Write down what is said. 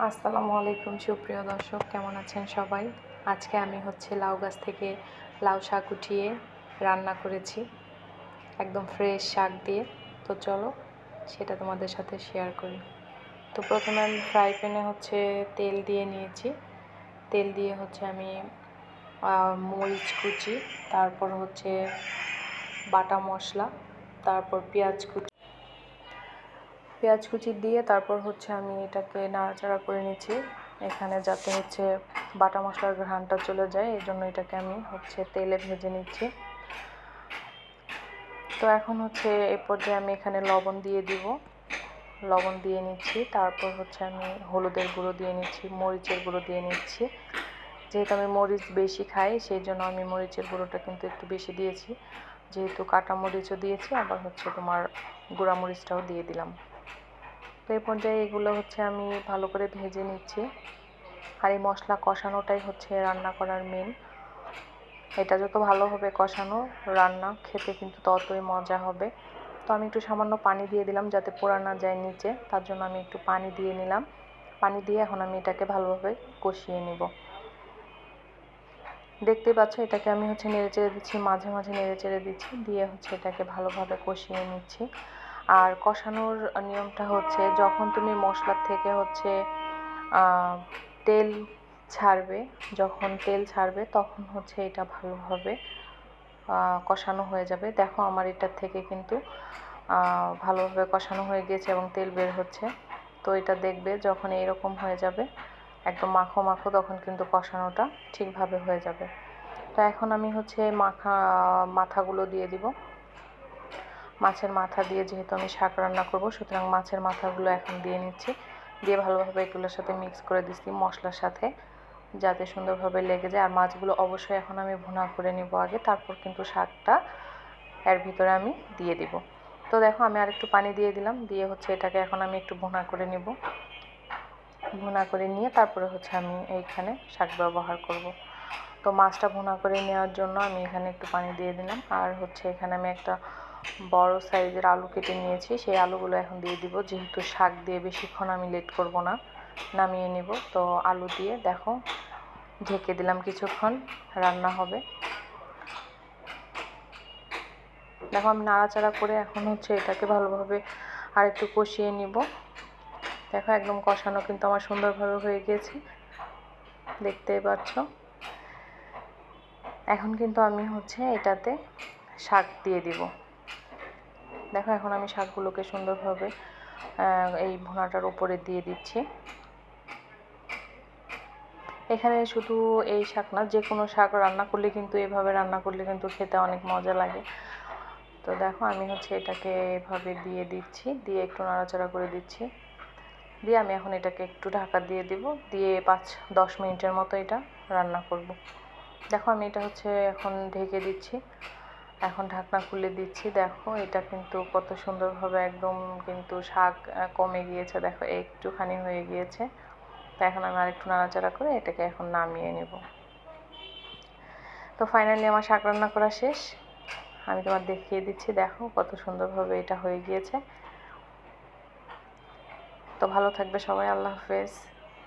আসসালামু আলাইকুম সুপ্রিয় দর্শক, কেমন আছেন সবাই? আজকে আমি লাউ গাছ থেকে লাউ শাক উঠিয়ে রান্না করেছি, একদম ফ্রেশ শাক দিয়ে। তো চলো সেটা তোমাদের সাথে শেয়ার করি। তো প্রথমে আমি ফ্রাই প্যানে তেল দিয়ে নিয়েছি। তেল দিয়ে আমি মরিচ কুচি, তারপর বাটা মশলা, তারপর পেঁয়াজ কুচি দিয়ে তারপর আমি এটাকে নাড়াচাড়া করে নিচ্ছি, এখানে যাতে বাটা মশলার ঘ্রাণটা চলে যায়, এই জন্য এটাকে আমি তেলে ভেজে নিচ্ছি। তো এখন এই পর্যায়ে আমি এখানে লবণ দিয়ে দিব, লবণ দিয়ে নিচ্ছি। তারপর আমি হলুদের গুঁড়ো দিয়ে নিচ্ছি, মরিচের গুঁড়ো দিয়ে নিচ্ছি। যেহেতু আমি মরিচ বেশি খাই, সেই জন্য আমি মরিচের গুঁড়োটা কিন্তু একটু বেশি দিয়েছি, যেহেতু কাটা মরিচও দিয়েছি, আবার তোমার গুঁড়া মরিচটাও দিয়ে দিলাম। তো এই পর্যায়ে এগুলো আমি ভালো করে ভেজে নিচ্ছি। আর এই মশলা কষানোটাই রান্না করার মেন। এটা যত ভালোভাবে কষানো, রান্না খেতে কিন্তু ততই মজা হবে। তো আমি একটু সামান্য পানি দিয়ে দিলাম যাতে পোড়া না যায় নিচে, তার জন্য আমি একটু পানি দিয়ে নিলাম। পানি দিয়ে এখন আমি এটাকে ভালোভাবে কষিয়ে নিব। দেখতেই পাচ্ছ, এটাকে আমি নেড়ে চেড়ে দিচ্ছি, মাঝে মাঝে নেড়ে চেড়ে দিচ্ছি, দিয়ে এটাকে ভালোভাবে কষিয়ে নিচ্ছি। আর কষানোর নিয়মটা যখন তুমি মশলার থেকে তেল ছাড়বে, যখন তেল ছাড়বে তখন এটা ভালোভাবে কষানো হয়ে যাবে। দেখো আমার এটার থেকে কিন্তু ভালোভাবে কষানো হয়ে গিয়েছে এবং তেল বের হচ্ছে। তো এটা দেখবে যখন এইরকম হয়ে যাবে, একদম মাখো মাখো, তখন কিন্তু কষানোটা ঠিকভাবে হয়ে যাবে। তো এখন আমি মাথাগুলো দিয়ে দিব। মাছের মাথা দিয়ে, যেহেতু আমি শাক রান্না করব, সুতরাং মাছের মাথাগুলো এখন দিয়ে নিচ্ছি। দিয়ে ভালোভাবে এগুলোর সাথে মিক্স করে দিচ্ছি মশলার সাথে, যাতে সুন্দরভাবে লেগে যায়। আর মাছগুলো অবশ্যই এখন আমি ভুনা করে নিব আগে, তারপর কিন্তু শাকটা এর ভিতরে আমি দিয়ে দিব। তো দেখো আমি আরেকটু পানি দিয়ে দিলাম, দিয়ে এটাকে এখন আমি একটু ভুনা করে নিব। ভুনা করে নিয়ে তারপরে আমি এইখানে শাক ব্যবহার করব। তো মাছটা ভুনা করে নেওয়ার জন্য আমি এখানে একটু পানি দিয়ে দিলাম। আর এখানে আমি একটা বড় সাইজের আলু কেটে নিয়েছি, সেই আলুগুলো এখন দিয়ে দিব। যেহেতু শাক দিয়ে বেশিক্ষণ আমি লেট করব না, নামিয়ে নেব। তো আলু দিয়ে দেখো ঢেকে দিলাম, কিছুক্ষণ রান্না হবে। দেখো আমি নাড়াচাড়া করে এখন এটাকে ভালোভাবে আর একটু কষিয়ে নিব। দেখো একদম কষানো কিন্তু আমার সুন্দরভাবে হয়ে গিয়েছে, দেখতেই পাচ্ছ। এখন কিন্তু আমি এটাতে শাক দিয়ে দিব। দেখো এখন আমি শাকগুলোকে সুন্দরভাবে এই ভুনাটার উপরে দিয়ে দিচ্ছি। এখানে শুধু এই শাক না, যে কোনো শাক রান্না করলে কিন্তু এভাবে রান্না করলে কিন্তু খেতে অনেক মজা লাগে। তো দেখো আমি এটাকে এভাবে দিয়ে দিচ্ছি, দিয়ে একটু নাড়াচাড়া করে দিচ্ছি, দিয়ে আমি এখন এটাকে একটু ঢাকা দিয়ে দিব, দিয়ে 5-10 মিনিটের মতো এটা রান্না করব। দেখো আমি এটা এখন ঢেকে দিচ্ছি, এখন ঢাকনা খুলে দিচ্ছি। দেখো এটা কিন্তু কত সুন্দরভাবে একদম কিন্তু শাক কমে গিয়েছে, দেখো একটুখানি হয়ে গিয়েছে। তো এখন আমি আরেকটু নাড়াচাড়া করে এটাকে এখন নামিয়ে নেব। তো ফাইনালি আমার শাক রান্না করা শেষ, আমি তোমার দেখিয়ে দিচ্ছি। দেখো কত সুন্দরভাবে এটা হয়ে গিয়েছে। তো ভালো থাকবে সবাই, আল্লাহ হাফেজ।